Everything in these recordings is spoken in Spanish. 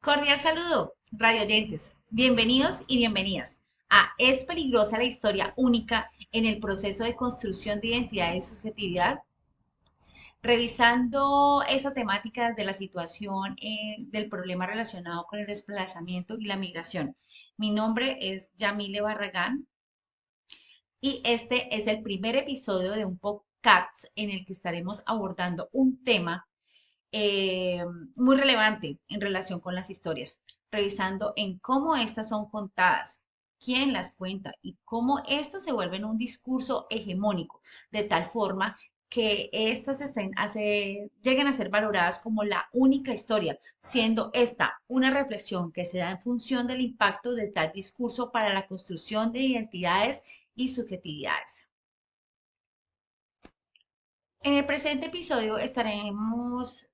Cordial saludo, radio oyentes. Bienvenidos y bienvenidas a Es peligrosa la historia única en el proceso de construcción de identidad y subjetividad, revisando esa temática de la situación del problema relacionado con el desplazamiento y la migración. Mi nombre es Yamile Barragán y este es el primer episodio de un podcast en el que estaremos abordando un tema eh, muy relevante en relación con las historias, revisando en cómo estas son contadas, quién las cuenta y cómo estas se vuelven un discurso hegemónico, de tal forma que estas lleguen a ser valoradas como la única historia, siendo esta una reflexión que se da en función del impacto de tal discurso para la construcción de identidades y subjetividades. En el presente episodio entraremos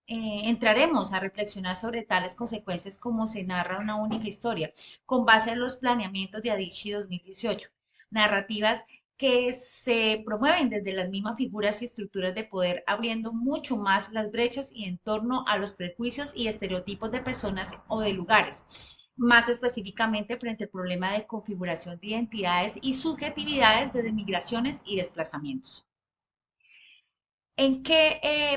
a reflexionar sobre tales consecuencias como se narra una única historia, con base en los planeamientos de Adichie 2018, narrativas que se promueven desde las mismas figuras y estructuras de poder, abriendo mucho más las brechas y en torno a los prejuicios y estereotipos de personas o de lugares, más específicamente frente al problema de configuración de identidades y subjetividades desde migraciones y desplazamientos.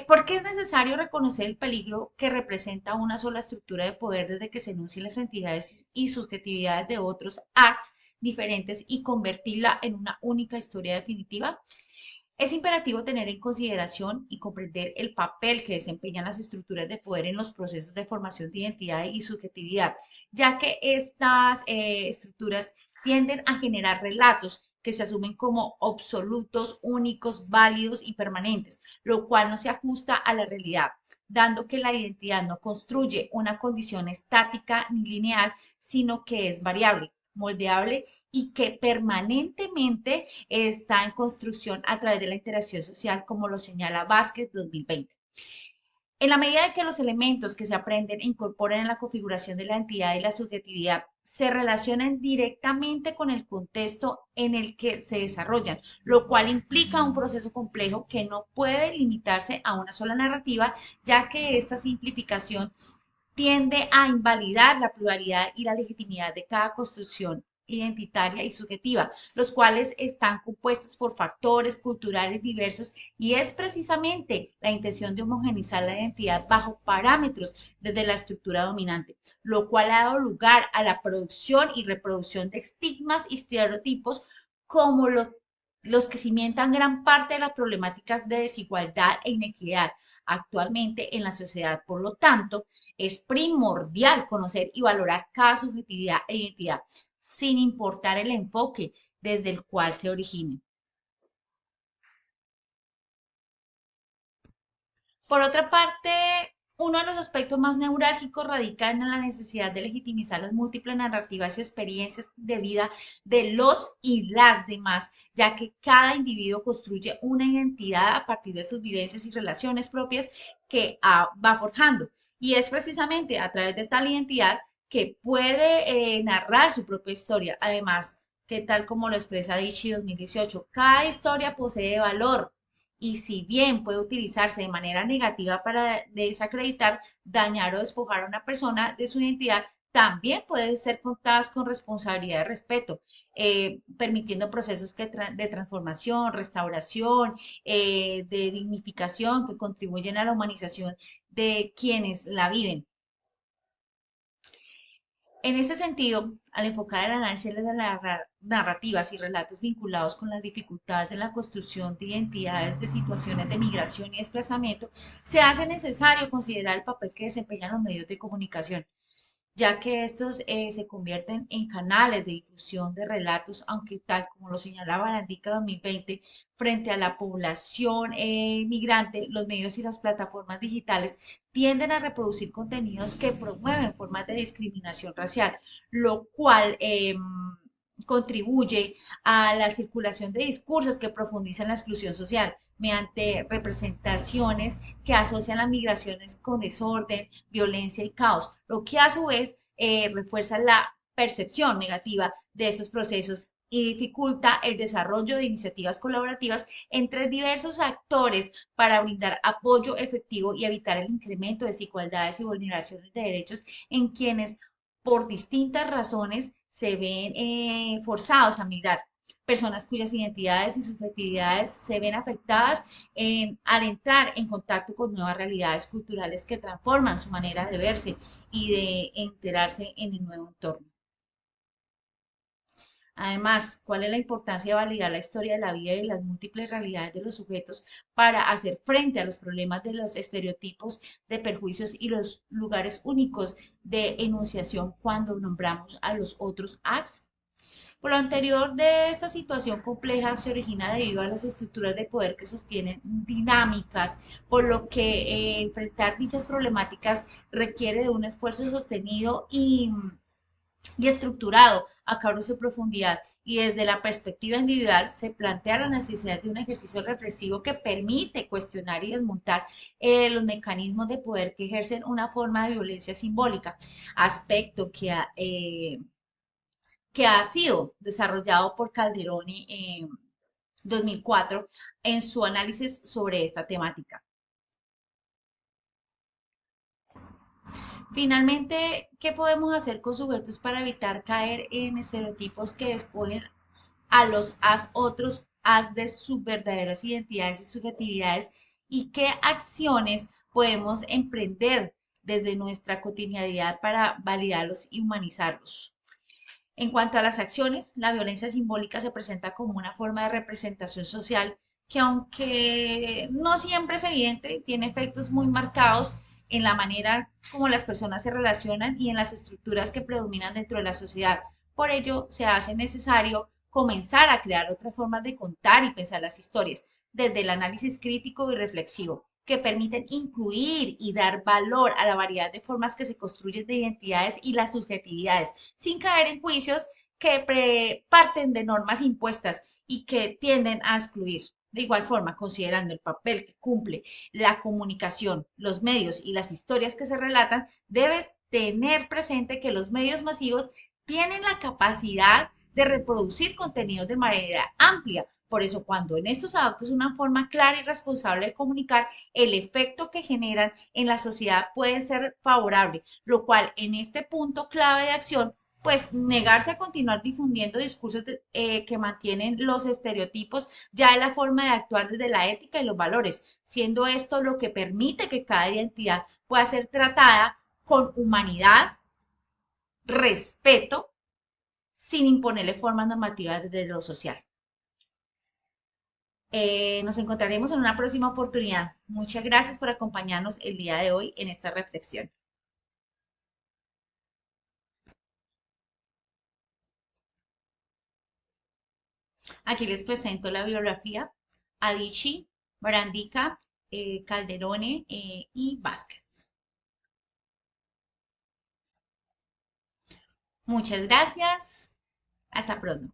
¿Por qué es necesario reconocer el peligro que representa una sola estructura de poder desde que se enuncien las entidades y subjetividades de otros acts diferentes y convertirla en una única historia definitiva? Es imperativo tener en consideración y comprender el papel que desempeñan las estructuras de poder en los procesos de formación de identidad y subjetividad, ya que estas estructuras tienden a generar relatos que se asumen como absolutos, únicos, válidos y permanentes, lo cual no se ajusta a la realidad, dando que la identidad no construye una condición estática ni lineal, sino que es variable, moldeable y que permanentemente está en construcción a través de la interacción social, como lo señala Vázquez 2020. En la medida en que los elementos que se aprenden e incorporan en la configuración de la entidad y la subjetividad se relacionan directamente con el contexto en el que se desarrollan, lo cual implica un proceso complejo que no puede limitarse a una sola narrativa, ya que esta simplificación tiende a invalidar la pluralidad y la legitimidad de cada construcción identitaria y subjetiva, los cuales están compuestos por factores culturales diversos y es precisamente la intención de homogeneizar la identidad bajo parámetros desde la estructura dominante, lo cual ha dado lugar a la producción y reproducción de estigmas y estereotipos como los que cimentan gran parte de las problemáticas de desigualdad e inequidad actualmente en la sociedad. Por lo tanto, es primordial conocer y valorar cada subjetividad e identidad, sin importar el enfoque desde el cual se origine. Por otra parte, uno de los aspectos más neurálgicos radica en la necesidad de legitimizar las múltiples narrativas y experiencias de vida de los y las demás, ya que cada individuo construye una identidad a partir de sus vivencias y relaciones propias que va forjando. Y es precisamente a través de tal identidad que puede narrar su propia historia. Además, que tal como lo expresa Dichi 2018, cada historia posee valor y si bien puede utilizarse de manera negativa para desacreditar, dañar o despojar a una persona de su identidad, también puede ser contadas con responsabilidad de respeto, permitiendo procesos de transformación, restauración, de dignificación que contribuyen a la humanización de quienes la viven. En ese sentido, al enfocar el análisis de las narrativas y relatos vinculados con las dificultades de la construcción de identidades de situaciones de migración y desplazamiento, se hace necesario considerar el papel que desempeñan los medios de comunicación, ya que estos se convierten en canales de difusión de relatos, aunque tal como lo señalaba la Andica 2020, frente a la población migrante, los medios y las plataformas digitales tienden a reproducir contenidos que promueven formas de discriminación racial, lo cual contribuye a la circulación de discursos que profundizan la exclusión social mediante representaciones que asocian las migraciones con desorden, violencia y caos, lo que a su vez refuerza la percepción negativa de estos procesos y dificulta el desarrollo de iniciativas colaborativas entre diversos actores para brindar apoyo efectivo y evitar el incremento de desigualdades y vulneraciones de derechos en quienes por distintas razones se ven forzados a migrar. Personas cuyas identidades y subjetividades se ven afectadas al entrar en contacto con nuevas realidades culturales que transforman su manera de verse y de enterarse en el nuevo entorno. Además, ¿cuál es la importancia de validar la historia de la vida y las múltiples realidades de los sujetos para hacer frente a los problemas de los estereotipos, de perjuicios y los lugares únicos de enunciación cuando nombramos a los otros acts? Por lo anterior de esta situación compleja se origina debido a las estructuras de poder que sostienen dinámicas, por lo que enfrentar dichas problemáticas requiere de un esfuerzo sostenido y estructurado a cabo de su profundidad y desde la perspectiva individual se plantea la necesidad de un ejercicio reflexivo que permite cuestionar y desmontar los mecanismos de poder que ejercen una forma de violencia simbólica, aspecto que ha sido desarrollado por Calderoni en 2004 en su análisis sobre esta temática. Finalmente, ¿qué podemos hacer con sujetos para evitar caer en estereotipos que despojen a los as otros as de sus verdaderas identidades y subjetividades? ¿Y qué acciones podemos emprender desde nuestra cotidianidad para validarlos y humanizarlos? En cuanto a las acciones, la violencia simbólica se presenta como una forma de representación social que aunque no siempre es evidente, tiene efectos muy marcados en la manera como las personas se relacionan y en las estructuras que predominan dentro de la sociedad. Por ello, se hace necesario comenzar a crear otras formas de contar y pensar las historias, desde el análisis crítico y reflexivo, que permiten incluir y dar valor a la variedad de formas que se construyen de identidades y las subjetividades, sin caer en juicios que parten de normas impuestas y que tienden a excluir. De igual forma, considerando el papel que cumple la comunicación, los medios y las historias que se relatan, debes tener presente que los medios masivos tienen la capacidad de reproducir contenidos de manera amplia. Por eso, cuando en estos adoptes una forma clara y responsable de comunicar, el efecto que generan en la sociedad puede ser favorable, lo cual en este punto clave de acción pues negarse a continuar difundiendo discursos que mantienen los estereotipos ya es la forma de actuar desde la ética y los valores, siendo esto lo que permite que cada identidad pueda ser tratada con humanidad, respeto, sin imponerle formas normativas desde lo social. Nos encontraremos en una próxima oportunidad. Muchas gracias por acompañarnos el día de hoy en esta reflexión. Aquí les presento la biografía Adichie, Brandica, Calderone y Vázquez. Muchas gracias. Hasta pronto.